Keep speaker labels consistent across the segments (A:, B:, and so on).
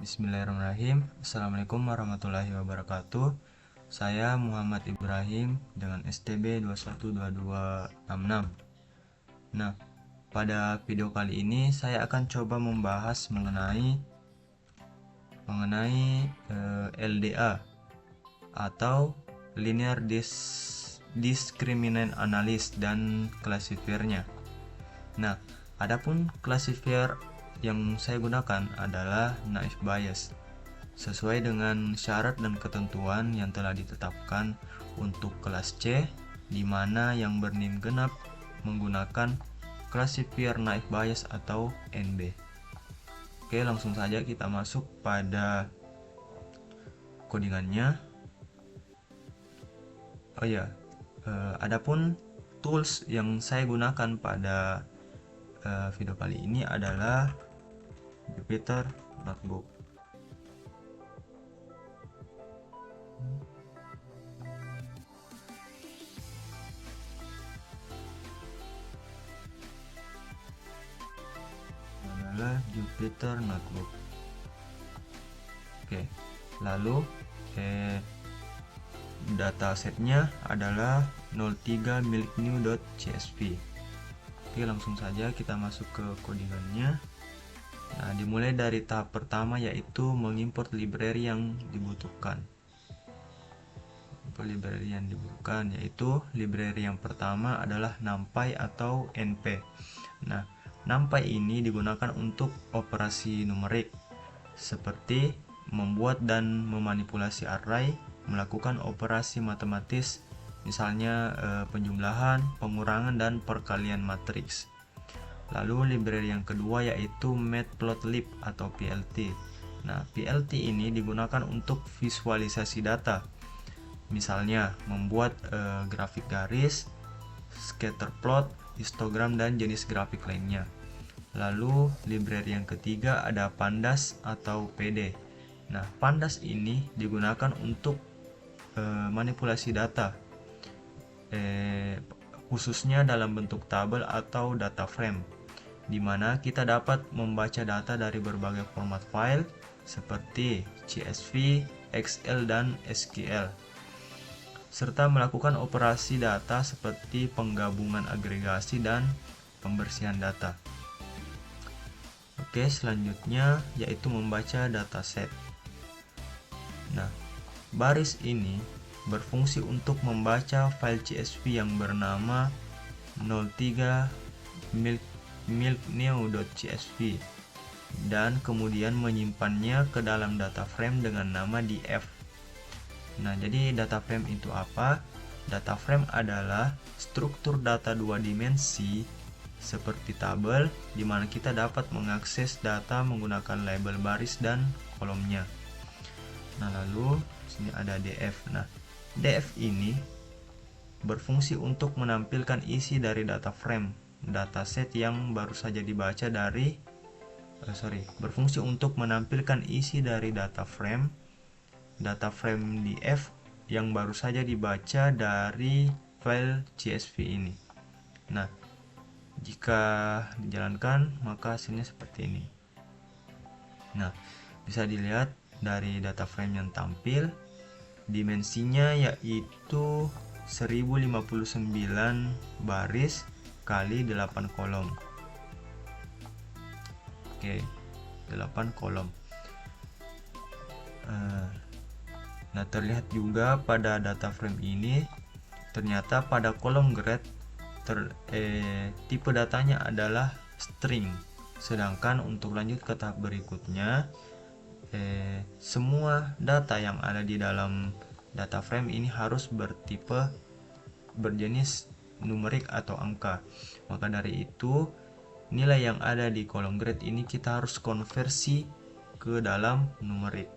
A: Bismillahirrahmanirrahim. Assalamualaikum warahmatullahi wabarakatuh. Saya Muhammad Ibrahim dengan STB 212266. Nah, pada video kali ini saya akan coba membahas mengenai LDA atau Linear Discriminant Analysis dan klasifiernya. Nah, adapun klasifier yang saya gunakan adalah naive Bayes sesuai dengan syarat dan ketentuan yang telah ditetapkan untuk kelas C, di mana yang berNIM genap menggunakan klasifier naive Bayes atau NB. Oke, langsung saja kita masuk pada codingannya. Adapun tools yang saya gunakan pada video kali ini adalah Jupyter Notebook. Adalah Jupyter Notebook. Oke, lalu datasetnya adalah 03 milik new.csv. Oke, langsung saja kita masuk ke codingannya. Nah, dimulai dari tahap pertama, yaitu mengimport library yang dibutuhkan. Yaitu library yang pertama adalah NumPy atau NP. Nah, NumPy ini digunakan untuk operasi numerik seperti membuat dan memanipulasi array, melakukan operasi matematis, misalnya penjumlahan, pengurangan, dan perkalian matriks. Lalu library yang kedua yaitu Matplotlib atau PLT. Nah, PLT ini digunakan untuk visualisasi data, misalnya membuat grafik garis, scatter plot, histogram, dan jenis grafik lainnya. Lalu library yang ketiga ada Pandas atau PD. Nah, Pandas ini digunakan untuk manipulasi data, khususnya dalam bentuk tabel atau data frame, di mana kita dapat membaca data dari berbagai format file seperti CSV, Excel, dan SQL, serta melakukan operasi data seperti penggabungan agregasi dan pembersihan data. Oke, selanjutnya yaitu membaca dataset. Nah, baris ini berfungsi untuk membaca file CSV yang bernama 03 milknew.csv dan kemudian menyimpannya ke dalam data frame dengan nama df. Nah, jadi data frame itu apa? Data frame adalah struktur data dua dimensi seperti tabel, di mana kita dapat mengakses data menggunakan label baris dan kolomnya. Nah, lalu sini ada df. Nah, df ini berfungsi untuk menampilkan isi dari data frame dataset yang baru saja dibaca dari berfungsi untuk menampilkan isi dari data frame df yang baru saja dibaca dari file CSV ini. Nah, jika dijalankan maka hasilnya seperti ini. Nah, bisa dilihat dari data frame yang tampil, dimensinya yaitu 1059 baris kali 8 kolom. Oke, 8 kolom. Nah, terlihat juga pada data frame ini, ternyata pada kolom grade tipe datanya adalah string. Sedangkan untuk lanjut ke tahap berikutnya, semua data yang ada di dalam data frame ini harus berjenis numerik atau angka. Maka dari itu, nilai yang ada di kolom grade ini kita harus konversi ke dalam numerik.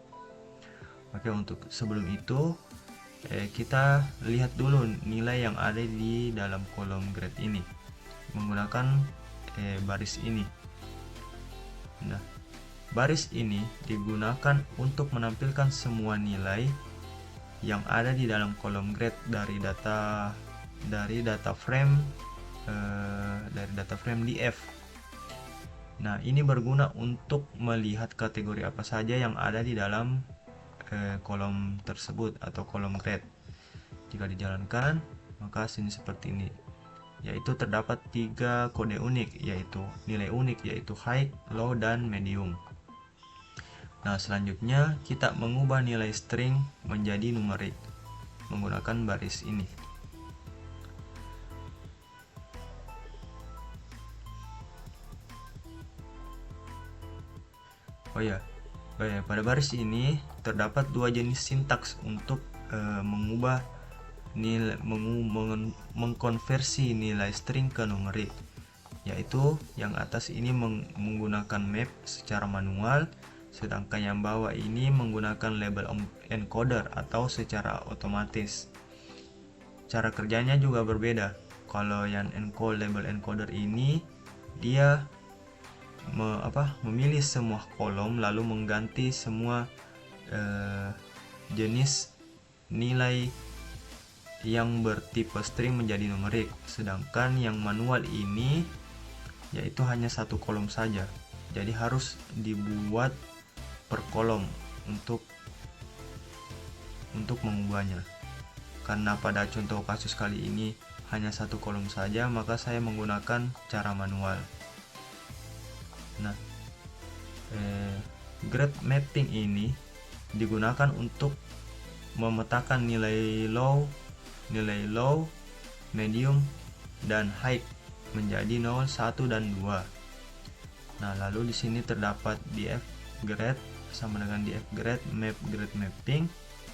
A: Oke, untuk sebelum itu kita lihat dulu nilai yang ada di dalam kolom grade ini menggunakan baris ini. Nah, baris ini digunakan untuk menampilkan semua nilai yang ada di dalam kolom grade dari data frame df. Nah, ini berguna untuk melihat kategori apa saja yang ada di dalam kolom tersebut atau kolom grade. Jika dijalankan, maka hasilnya seperti ini, yaitu terdapat 3 kode unik, yaitu nilai unik, yaitu high, low, dan medium. Nah, selanjutnya kita mengubah nilai string menjadi numerik menggunakan baris ini. Oh ya, pada baris ini terdapat 2 jenis sintaks untuk mengubah nilai, mengkonversi nilai string ke numerik, yaitu yang atas ini menggunakan map secara manual, sedangkan yang bawah ini menggunakan label encoder atau secara otomatis. Cara kerjanya juga berbeda. Kalau yang label encoder ini dia memilih semua kolom lalu mengganti semua jenis nilai yang bertipe string menjadi numerik, sedangkan yang manual ini yaitu hanya satu kolom saja, jadi harus dibuat per kolom untuk mengubahnya. Karena pada contoh kasus kali ini hanya satu kolom saja, maka saya menggunakan cara manual. Nah, grade mapping ini digunakan untuk memetakan nilai low, medium, dan high menjadi 0, 1, dan 2. Nah, lalu di sini terdapat df grade sama dengan df grade map grade mapping,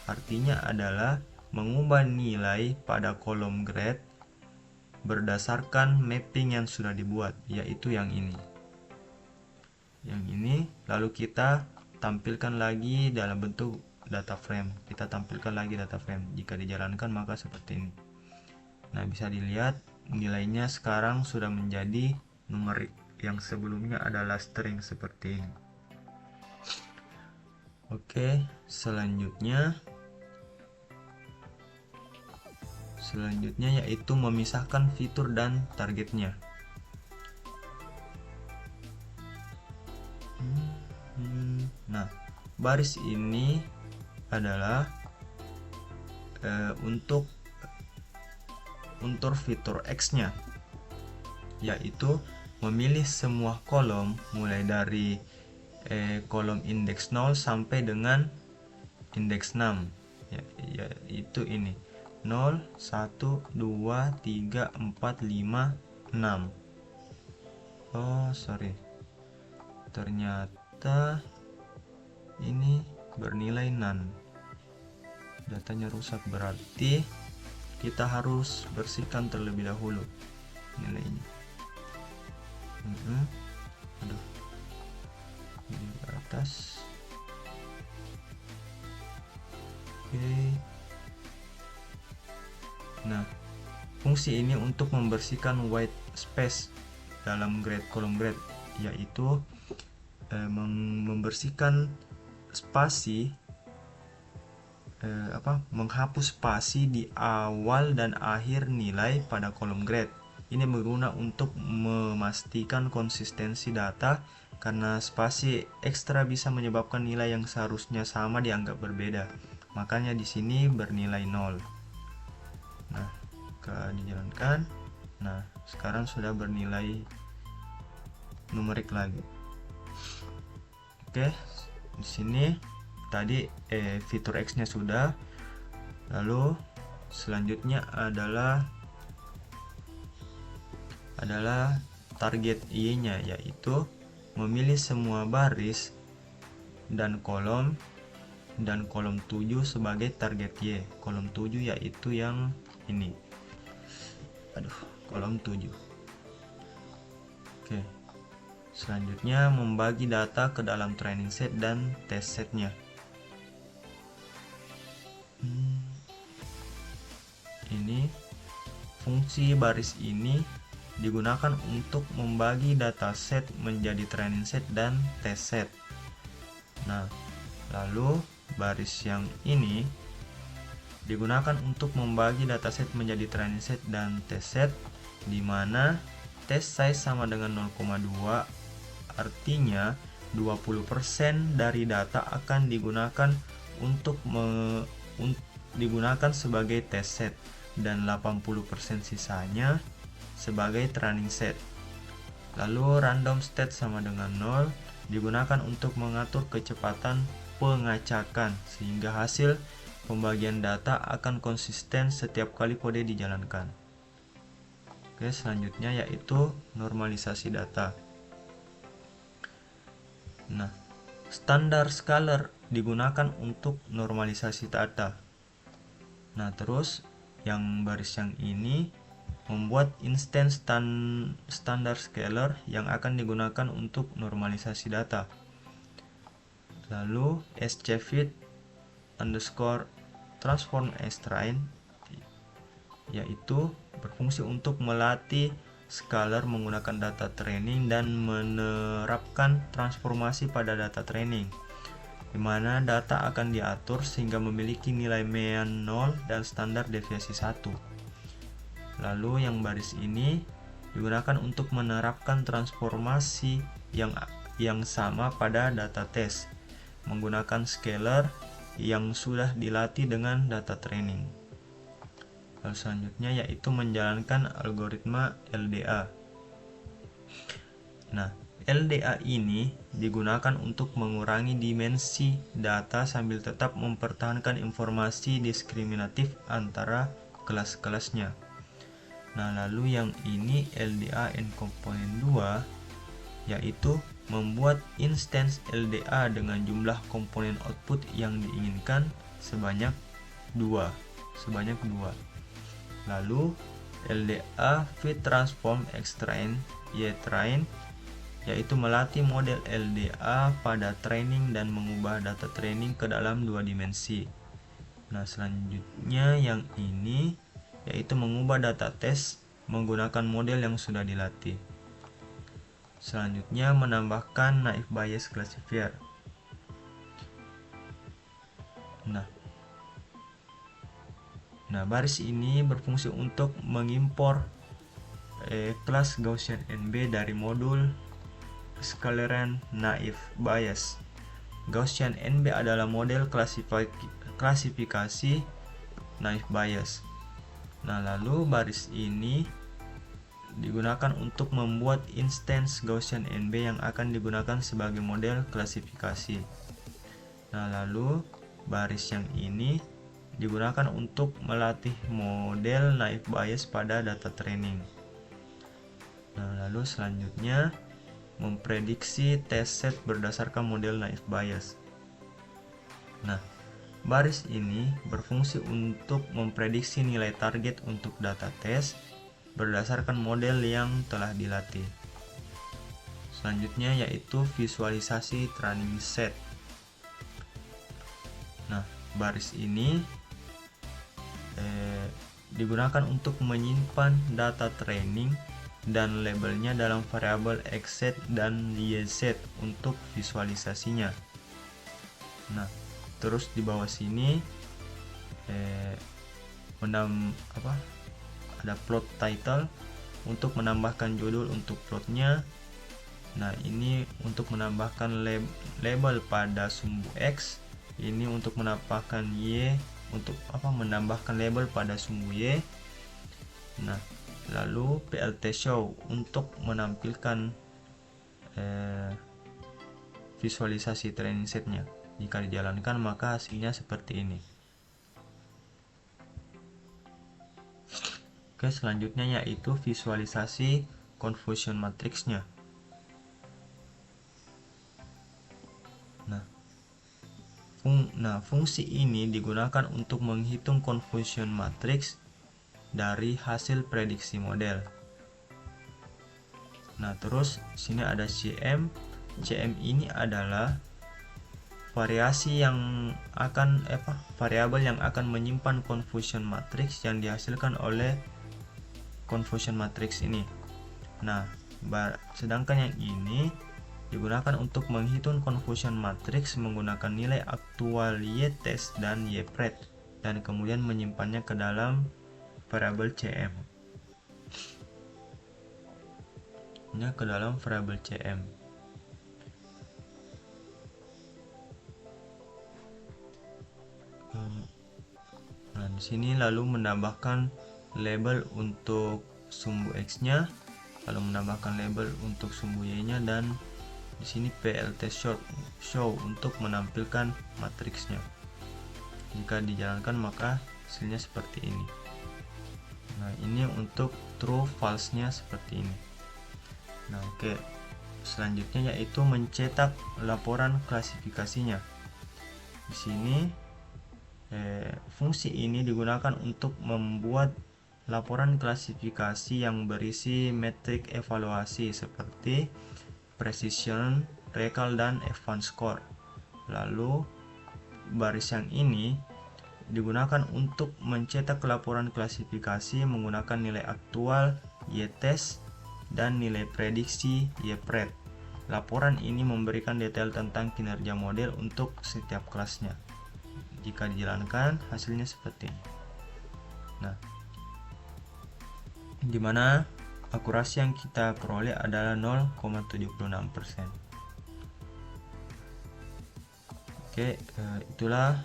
A: artinya adalah mengubah nilai pada kolom grade berdasarkan mapping yang sudah dibuat, yaitu yang ini. Lalu kita tampilkan lagi dalam bentuk data frame. Jika dijalankan maka seperti ini. Nah, bisa dilihat nilainya sekarang sudah menjadi numerik, yang sebelumnya adalah string seperti ini. Oke, selanjutnya yaitu memisahkan fitur dan targetnya. Nah, baris ini adalah untuk fitur X-nya, yaitu memilih semua kolom mulai dari kolom indeks 0 sampai dengan indeks 6, yaitu ini 0, 1, 2, 3, 4, 5, 6. Oh sorry, ternyata ini bernilai none, datanya rusak, berarti kita harus bersihkan terlebih dahulu nilainya. Aduh, ini ke atas. Oke. Nah, fungsi ini untuk membersihkan white space dalam kolom grade, yaitu membersihkan spasi, menghapus spasi di awal dan akhir nilai pada kolom grade. Ini berguna untuk memastikan konsistensi data, karena spasi ekstra bisa menyebabkan nilai yang seharusnya sama dianggap berbeda. Makanya di sini bernilai 0. Nah, dijalankan. Nah, sekarang sudah bernilai numerik lagi. Oke, di sini tadi fitur X-nya sudah. Lalu selanjutnya adalah target Y-nya, yaitu memilih semua baris dan kolom 7 sebagai target Y. Kolom 7 yaitu yang ini. Kolom 7. Oke. Selanjutnya membagi data ke dalam training set dan test setnya. Ini fungsi baris ini digunakan untuk membagi dataset menjadi training set dan test set. Nah, lalu baris yang ini digunakan untuk membagi dataset menjadi training set dan test set, di mana test size sama dengan 0,2 Artinya 20% dari data akan digunakan digunakan sebagai test set dan 80% sisanya sebagai training set. Lalu random state sama dengan 0 digunakan untuk mengatur kecepatan pengacakan sehingga hasil pembagian data akan konsisten setiap kali kode dijalankan. Oke, selanjutnya yaitu normalisasi data. Nah, standar scalar digunakan untuk normalisasi data. Nah, terus yang baris yang ini membuat instance standar scalar yang akan digunakan untuk normalisasi data. Lalu scfit underscore transform strain yaitu berfungsi untuk melatih scalar menggunakan data training dan menerapkan transformasi pada data training, di mana data akan diatur sehingga memiliki nilai mean 0 dan standar deviasi 1. Lalu yang baris ini digunakan untuk menerapkan transformasi yang sama pada data test menggunakan scalar yang sudah dilatih dengan data training. Lalu selanjutnya yaitu menjalankan algoritma LDA. Nah, LDA ini digunakan untuk mengurangi dimensi data sambil tetap mempertahankan informasi diskriminatif antara kelas-kelasnya. Nah, lalu yang ini LDA and component 2 yaitu membuat instance LDA dengan jumlah komponen output yang diinginkan sebanyak 2. Lalu LDA fit transform xtrain ytrain yaitu melatih model LDA pada training dan mengubah data training ke dalam 2 dimensi. Nah, selanjutnya yang ini yaitu mengubah data test menggunakan model yang sudah dilatih. Selanjutnya menambahkan naive Bayes classifier. Nah, baris ini berfungsi untuk mengimpor kelas Gaussian NB dari modul Scalarian Naive Bayes. Gaussian NB adalah model klasifikasi Naive Bayes. Nah, lalu baris ini digunakan untuk membuat instance Gaussian NB yang akan digunakan sebagai model klasifikasi. Nah, lalu baris yang ini digunakan untuk melatih model naive Bayes pada data training. Nah, lalu selanjutnya memprediksi test set berdasarkan model naive Bayes. Nah, baris ini berfungsi untuk memprediksi nilai target untuk data test berdasarkan model yang telah dilatih. Selanjutnya yaitu visualisasi training set. Nah, baris ini digunakan untuk menyimpan data training dan labelnya dalam variabel xset dan yset untuk visualisasinya. Nah, terus di bawah sini ada plot title untuk menambahkan judul untuk plotnya. Nah, ini untuk menambahkan label pada sumbu X, ini untuk menambahkan Y, untuk menambahkan label pada sumbu Y. Nah, lalu PLT show untuk menampilkan visualisasi training setnya. Jika dijalankan maka hasilnya seperti ini. Oke, selanjutnya yaitu visualisasi confusion matrixnya. Nah, fungsi ini digunakan untuk menghitung confusion matrix dari hasil prediksi model. Nah, terus sini ada CM. CM ini adalah variabel yang akan menyimpan confusion matrix yang dihasilkan oleh confusion matrix ini. Nah, sedangkan yang ini digunakan untuk menghitung confusion matrix menggunakan nilai aktual y-test dan y-pred dan kemudian menyimpannya ke dalam variabel CM. sini lalu menambahkan label untuk sumbu X-nya, lalu menambahkan label untuk sumbu Y-nya, dan di sini PLT show untuk menampilkan matriksnya. Jika dijalankan maka hasilnya seperti ini. Nah, ini untuk true false-nya seperti ini. Nah, oke. Selanjutnya yaitu mencetak laporan klasifikasinya. Di sini fungsi ini digunakan untuk membuat laporan klasifikasi yang berisi metrik evaluasi seperti precision, recall, dan advanced score. Lalu baris yang ini digunakan untuk mencetak laporan klasifikasi menggunakan nilai aktual, Y-test, dan nilai prediksi Y-pred. Laporan ini memberikan detail tentang kinerja model untuk setiap kelasnya. Jika dijalankan, hasilnya seperti ini. Nah, dimana akurasi yang kita peroleh adalah 0,76%. Oke, itulah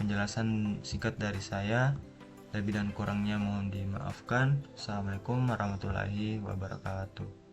A: penjelasan singkat dari saya. Lebih dan kurangnya mohon dimaafkan. Assalamualaikum warahmatullahi wabarakatuh.